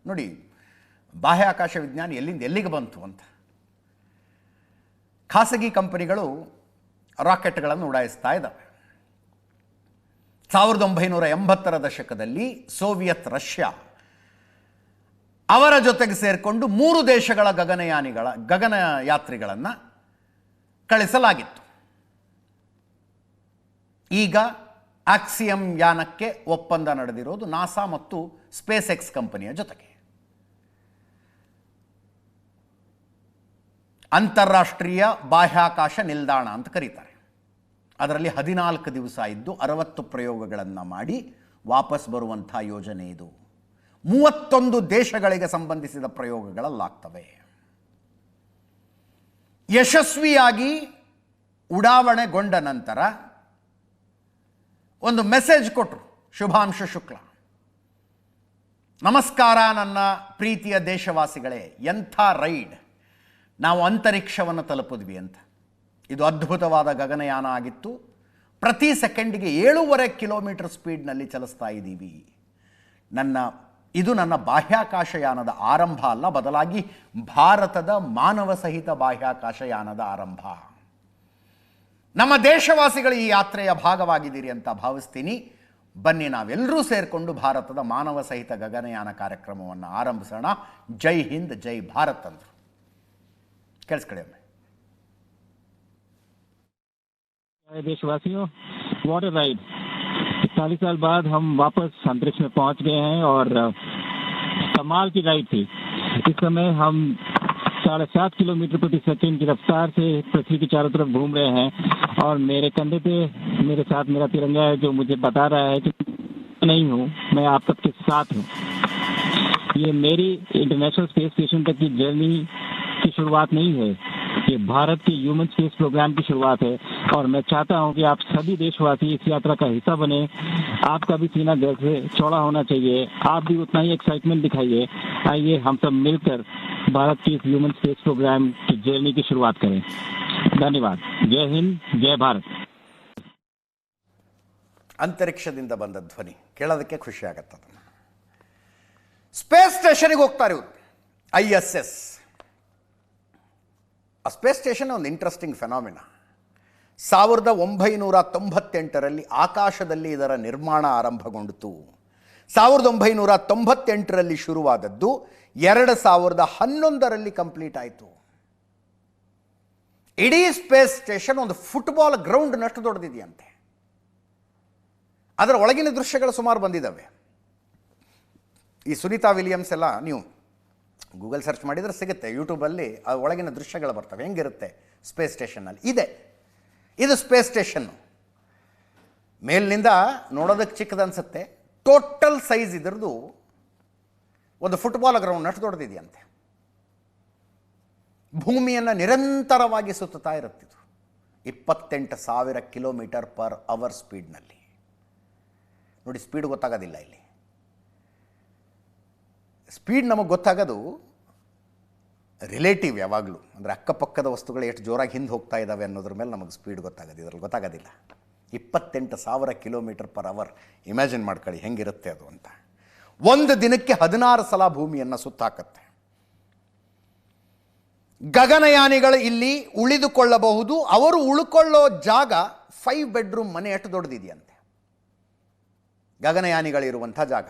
ನೋಡಿ ಬಾಹ್ಯಾಕಾಶ ವಿಜ್ಞಾನ ಎಲ್ಲಿಂದ ಎಲ್ಲಿಗೆ ಬಂತು ಅಂತ. ಖಾಸಗಿ ಕಂಪನಿಗಳು ರಾಕೆಟ್ಗಳನ್ನು ಉಡಾಯಿಸ್ತಾ ಇದ್ದಾವೆ. 1980ರ ದಶಕದಲ್ಲಿ ಸೋವಿಯತ್ ರಷ್ಯಾ ಅವರ ಜೊತೆಗೆ ಸೇರಿಕೊಂಡು 3 ದೇಶಗಳ ಗಗನಯಾತ್ರಿಗಳನ್ನು ಕಳಿಸಲಾಗಿತ್ತು. ಈಗ ಆಕ್ಸಿಯಂ ಯಾನಕ್ಕೆ ಒಪ್ಪಂದ ನಡೆದಿರೋದು ನಾಸಾ ಮತ್ತು ಸ್ಪೇಸ್ ಎಕ್ಸ್ ಕಂಪನಿಯ ಜೊತೆಗೆ. ಅಂತಾರಾಷ್ಟ್ರೀಯ ಬಾಹ್ಯಾಕಾಶ ನಿಲ್ದಾಣ ಅಂತ ಕರೀತಾರೆ. ಅದರಲ್ಲಿ 14 ದಿವಸ ಇದ್ದು 60 ಪ್ರಯೋಗಗಳನ್ನು ಮಾಡಿ ವಾಪಸ್ ಬರುವಂಥ ಯೋಜನೆ ಇದು. 31 ದೇಶಗಳಿಗೆ ಸಂಬಂಧಿಸಿದ ಪ್ರಯೋಗಗಳಲ್ಲಾಗ್ತವೆ. ಯಶಸ್ವಿಯಾಗಿ ಉಡಾವಣೆಗೊಂಡ ನಂತರ ಒಂದು ಮೆಸೇಜ್ ಕೊಟ್ಟರು ಶುಭಾಂಶು ಶುಕ್ಲ. ನಮಸ್ಕಾರ ನನ್ನ ಪ್ರೀತಿಯ ದೇಶವಾಸಿಗಳೇ, ಎಂಥ ರೈಡ್, ನಾವು ಅಂತರಿಕ್ಷವನ್ನು ತಲುಪಿದ್ವಿ ಅಂತ. ಇದು ಅದ್ಭುತವಾದ ಗಗನಯಾನ ಆಗಿತ್ತು. ಪ್ರತಿ ಸೆಕೆಂಡಿಗೆ 7.5 ಕಿಲೋಮೀಟರ್ ಸ್ಪೀಡ್ನಲ್ಲಿ ಚಲಿಸ್ತಾ ಇದ್ದೀವಿ. ಇದು ನನ್ನ ಬಾಹ್ಯಾಕಾಶಯಾನದ ಆರಂಭ ಅಲ್ಲ, ಬದಲಾಗಿ ಭಾರತದ ಮಾನವ ಸಹಿತ ಬಾಹ್ಯಾಕಾಶಯಾನದ ಆರಂಭ. ನಮ್ಮ ದೇಶವಾಸಿಗಳು ಈ ಯಾತ್ರೆಯ ಭಾಗವಾಗಿದ್ದೀರಿ ಅಂತ ಭಾವಿಸ್ತೀನಿ. ಬನ್ನಿ ನಾವೆಲ್ಲರೂ ಸೇರಿಕೊಂಡು ಭಾರತದ ಮಾನವ ಸಹಿತ ಗಗನಯಾನ ಕಾರ್ಯಕ್ರಮವನ್ನು ಆರಂಭಿಸೋಣ. ಜೈ ಹಿಂದ್, ಜೈ ಭಾರತ್ ಅಂದರು. ಕೇಳಿಸ್ಕೊಳ್ಳಿ ಒಮ್ಮೆ. देशवासियों, व्हाट अ राइड। 40 साल बाद हम वापस अंतरिक्ष में पहुंच गए हैं और कमाल की राइड थी। इस समय हम 7.5 किलोमीटर प्रति सेकंड की रफ्तार से पृथ्वी के चारों तरफ घूम रहे हैं और मेरे कंधे पे मेरे साथ मेरा तिरंगा है जो मुझे बता रहा है कि नहीं हूँ, मैं आप सबके साथ हूँ। ये मेरी इंटरनेशनल स्पेस स्टेशन तक की जर्नी की शुरुआत नहीं है, ये भारत के ह्यूमन स्पेस प्रोग्राम की शुरुआत है और मैं चाहता हूं कि आप सभी देशवासी इस यात्रा का हिस्सा बने। आपका भी सीना गर्व से चौड़ा होना चाहिए, आप भी उतना ही एक्साइटमेंट दिखाइए। आइए हम सब मिलकर भारत की इस ह्यूमन स्पेस प्रोग्राम की जर्नी की शुरुआत करें। धन्यवाद। जय हिंद, जय भारत। ಅಂತರಿಕ್ಷದಿಂದ ಬಂದ ಧ್ವನಿ ಕೇಳೋದಕ್ಕೆ ಖುಷಿ ಆಗುತ್ತೆ. ಸ್ಪೇಸ್ ಸ್ಟೇಷನ್ಗೆ ಹೋಗ್ತಾರೆ ಇವರು, ISS. ಆ ಸ್ಪೇಸ್ ಸ್ಟೇಷನ್ ಒಂದು ಇಂಟ್ರೆಸ್ಟಿಂಗ್ ಫೆನಾಮಿನಾ. 1998ರಲ್ಲಿ ಆಕಾಶದಲ್ಲಿ ಇದರ ನಿರ್ಮಾಣ ಆರಂಭಗೊಂಡಿತು. 1998ರಲ್ಲಿ ಶುರುವಾದದ್ದು 2011ರಲ್ಲಿ ಕಂಪ್ಲೀಟ್ ಆಯಿತು. ಇಡೀ ಸ್ಪೇಸ್ ಸ್ಟೇಷನ್ ಒಂದು ಫುಟ್ಬಾಲ್ ಗ್ರೌಂಡ್ನಷ್ಟು ದೊಡ್ಡದಿದೆಯಂತೆ. ಅದರ ಒಳಗಿನ ದೃಶ್ಯಗಳು ಸುಮಾರು ಬಂದಿದ್ದಾವೆ. ಈ ಸುನೀತಾ ವಿಲಿಯಮ್ಸ್ ಎಲ್ಲ ನೀವು ಗೂಗಲ್ ಸರ್ಚ್ ಮಾಡಿದರೆ ಸಿಗುತ್ತೆ, ಯೂಟ್ಯೂಬಲ್ಲಿ ಆ ಒಳಗಿನ ದೃಶ್ಯಗಳು ಬರ್ತವೆ, ಹೆಂಗಿರುತ್ತೆ ಸ್ಪೇಸ್ ಸ್ಟೇಷನ್ನಲ್ಲಿ. ಇದು ಸ್ಪೇಸ್ ಸ್ಟೇಷನ್ನು. ಮೇಲಿನಿಂದ ನೋಡೋದಕ್ಕೆ ಚಿಕ್ಕದನ್ಸುತ್ತೆ, ಟೋಟಲ್ ಸೈಜ್ ಇದರದು ಒಂದು ಫುಟ್ಬಾಲ್ ಗ್ರೌಂಡ್ನಷ್ಟು ದೊಡ್ಡದಿದೆಯಂತೆ. ಭೂಮಿಯನ್ನು ನಿರಂತರವಾಗಿ ಸುತ್ತುತ್ತಾ ಇರುತ್ತಿದ್ದು 28,000 ಕಿಲೋಮೀಟರ್ ಪರ್ ಅವರ್ ಸ್ಪೀಡ್ನಲ್ಲಿ. ನೋಡಿ, ಸ್ಪೀಡ್ ಗೊತ್ತಾಗೋದಿಲ್ಲ ಇಲ್ಲಿ. ಸ್ಪೀಡ್ ನಮಗೆ ಗೊತ್ತಾಗೋದು ರಿಲೇಟಿವ್ ಯಾವಾಗಲೂ, ಅಂದರೆ ಅಕ್ಕಪಕ್ಕದ ವಸ್ತುಗಳು ಎಷ್ಟು ಜೋರಾಗಿ ಹಿಂದೆ ಹೋಗ್ತಾ ಇದ್ದಾವೆ ಅನ್ನೋದ್ರ ಮೇಲೆ ನಮಗೆ ಸ್ಪೀಡ್ ಗೊತ್ತಾಗೋದು, ಇದರಲ್ಲಿ ಗೊತ್ತಾಗೋದಿಲ್ಲ. 28,000 ಕಿಲೋಮೀಟರ್ ಪರ್ ಅವರ್. ಇಮ್ಯಾಜಿನ್ ಮಾಡ್ಕೊಳ್ಳಿ ಹೆಂಗಿರುತ್ತೆ ಅದು ಅಂತ. ಒಂದು ದಿನಕ್ಕೆ 16 ಸಲ ಭೂಮಿಯನ್ನು ಸುತ್ತಾಕತ್ತೆ. ಗಗನಯಾನಿಗಳು ಇಲ್ಲಿ ಉಳಿದುಕೊಳ್ಳಬಹುದು. ಅವರು ಉಳ್ಕೊಳ್ಳೋ ಜಾಗ 5 ಬೆಡ್ರೂಮ್ ಮನೆ ಎಷ್ಟು ದೊಡ್ಡದಿದೆಯಂತೆ ಗಗನಯಾನಿಗಳಿರುವಂಥ ಜಾಗ.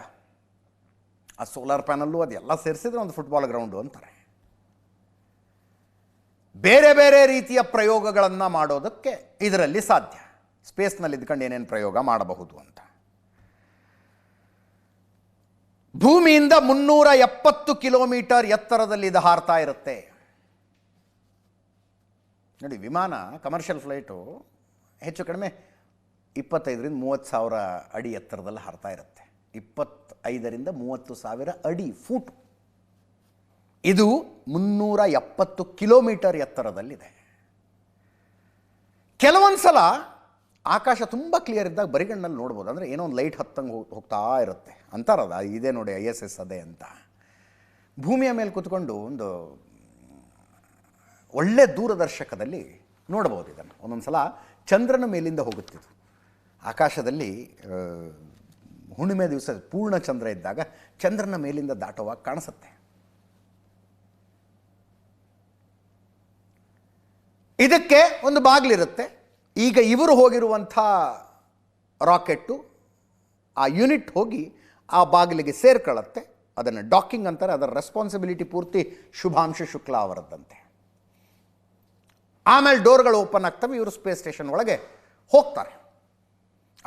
ಆ ಸೋಲಾರ್ ಪ್ಯಾನಲ್ಲು ಅದೆಲ್ಲ ಸೇರಿಸಿದ್ರೆ ಒಂದು ಫುಟ್ಬಾಲ್ ಗ್ರೌಂಡು ಅಂತಾರೆ. ಬೇರೆ ಬೇರೆ ರೀತಿಯ ಪ್ರಯೋಗಗಳನ್ನು ಮಾಡೋದಕ್ಕೆ ಇದರಲ್ಲಿ ಸಾಧ್ಯ. ಸ್ಪೇಸ್ನಲ್ಲಿ ಇದ್ಕೊಂಡು ಏನೇನು ಪ್ರಯೋಗ ಮಾಡಬಹುದು ಅಂತ. ಭೂಮಿಯಿಂದ 370 ಕಿಲೋಮೀಟರ್ ಎತ್ತರದಲ್ಲಿ ಇದು ಹಾರ್ತಾ ಇರುತ್ತೆ. ನೋಡಿ, ವಿಮಾನ ಕಮರ್ಷಿಯಲ್ ಫ್ಲೈಟು ಹೆಚ್ಚು ಕಡಿಮೆ 25ರಿಂದ 30 ಸಾವಿರ ಅಡಿ ಎತ್ತರದಲ್ಲಿ ಹಾರ್ತಾ ಇರುತ್ತೆ. 25ರಿಂದ 30 ಸಾವಿರ ಅಡಿ ಫೂಟ್. ಇದು 370 ಕಿಲೋಮೀಟರ್ ಎತ್ತರದಲ್ಲಿದೆ. ಕೆಲವೊಂದು ಸಲ ಆಕಾಶ ತುಂಬ ಕ್ಲಿಯರ್ ಇದ್ದಾಗ ಬರಿಗಣ್ಣಲ್ಲಿ ನೋಡ್ಬೋದು. ಅಂದರೆ ಏನೋ ಒಂದು ಲೈಟ್ ಹತ್ತಂಗೆ ಹೋಗ್ತಾ ಇರುತ್ತೆ ಅಂತಾರದ. ಇದೇ ನೋಡಿ ISS ಅದೇ ಅಂತ. ಭೂಮಿಯ ಮೇಲೆ ಕೂತ್ಕೊಂಡು ಒಂದು ಒಳ್ಳೆ ದೂರದರ್ಶಕದಲ್ಲಿ ನೋಡ್ಬೋದು ಇದನ್ನು. ಒಂದೊಂದು ಸಲ ಚಂದ್ರನ ಮೇಲಿಂದ ಹೋಗುತ್ತಿದ್ದು ಆಕಾಶದಲ್ಲಿ ಹುಣ್ಣಿಮೆ ದಿವಸ ಪೂರ್ಣ ಚಂದ್ರ ಇದ್ದಾಗ ಚಂದ್ರನ ಮೇಲಿಂದ ದಾಟುವಾಗ ಕಾಣಿಸುತ್ತೆ. ಇದಕ್ಕೆ ಒಂದು ಬಾಗಿಲಿರುತ್ತೆ. ಈಗ ಇವರು ಹೋಗಿರುವಂಥ ರಾಕೆಟ್ಟು ಆ ಯೂನಿಟ್ ಹೋಗಿ ಆ ಬಾಗಿಲಿಗೆ ಸೇರ್ಕೊಳ್ಳುತ್ತೆ. ಅದನ್ನು ಡಾಕಿಂಗ್ ಅಂತಾರೆ. ಅದರ ರೆಸ್ಪಾನ್ಸಿಬಿಲಿಟಿ ಪೂರ್ತಿ ಶುಭಾಂಶು ಶುಕ್ಲಾ ಅವರದ್ದಂತೆ. ಆಮೇಲೆ ಡೋರ್ಗಳು ಓಪನ್ ಆಗ್ತವೆ. ಇವರು ಸ್ಪೇಸ್ ಸ್ಟೇಷನ್ ಒಳಗೆ ಹೋಗ್ತಾರೆ.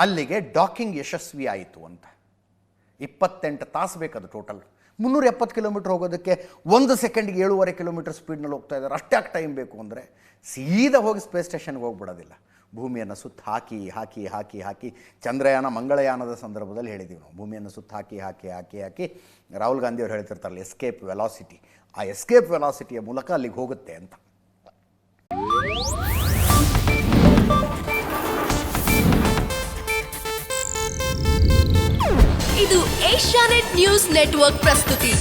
ಅಲ್ಲಿಗೆ ಡಾಕಿಂಗ್ ಯಶಸ್ವಿ ಆಯಿತು ಅಂತ. 28 ತಾಸು ಬೇಕದು ಟೋಟಲ್. 370 ಕಿಲೋಮೀಟ್ರ್ ಹೋಗೋದಕ್ಕೆ 1 ಸೆಕೆಂಡ್ಗೆ 7.5 ಕಿಲೋಮೀಟರ್ ಸ್ಪೀಡ್ನಲ್ಲಿ ಹೋಗ್ತಾ ಇದ್ದಾರೆ. ಅಷ್ಟೇ ಟೈಮ್ ಬೇಕು ಅಂದರೆ ಸೀದಾ ಹೋಗಿ ಸ್ಪೇಸ್ ಸ್ಟೇಷನ್ಗೆ ಹೋಗ್ಬಿಡೋದಿಲ್ಲ. ಭೂಮಿಯನ್ನು ಸುತ್ತ ಹಾಕಿ ಹಾಕಿ ಹಾಕಿ ಹಾಕಿ ಚಂದ್ರಯಾನ ಮಂಗಳಯಾನದ ಸಂದರ್ಭದಲ್ಲಿ ಹೇಳಿದ್ದೀವಿ ನಾವು. ಭೂಮಿಯನ್ನು ಸುತ್ತ ಹಾಕಿ ಹಾಕಿ ಹಾಕಿ ಹಾಕಿ ರಾಹುಲ್ ಗಾಂಧಿ ಅವರು ಹೇಳ್ತಿರ್ತಾರಲ್ಲ ಎಸ್ಕೇಪ್ ವೆಲಾಸಿಟಿ, ಆ ಎಸ್ಕೇಪ್ ವೆಲಾಸಿಟಿಯ ಮೂಲಕ ಅಲ್ಲಿಗೆ ಹೋಗುತ್ತೆ ಅಂತ. ಇದು ಏಷ್ಯಾನೆಟ್ ನ್ಯೂಸ್ ನೆಟ್ವರ್ಕ್ ಪ್ರಸ್ತುತಿ.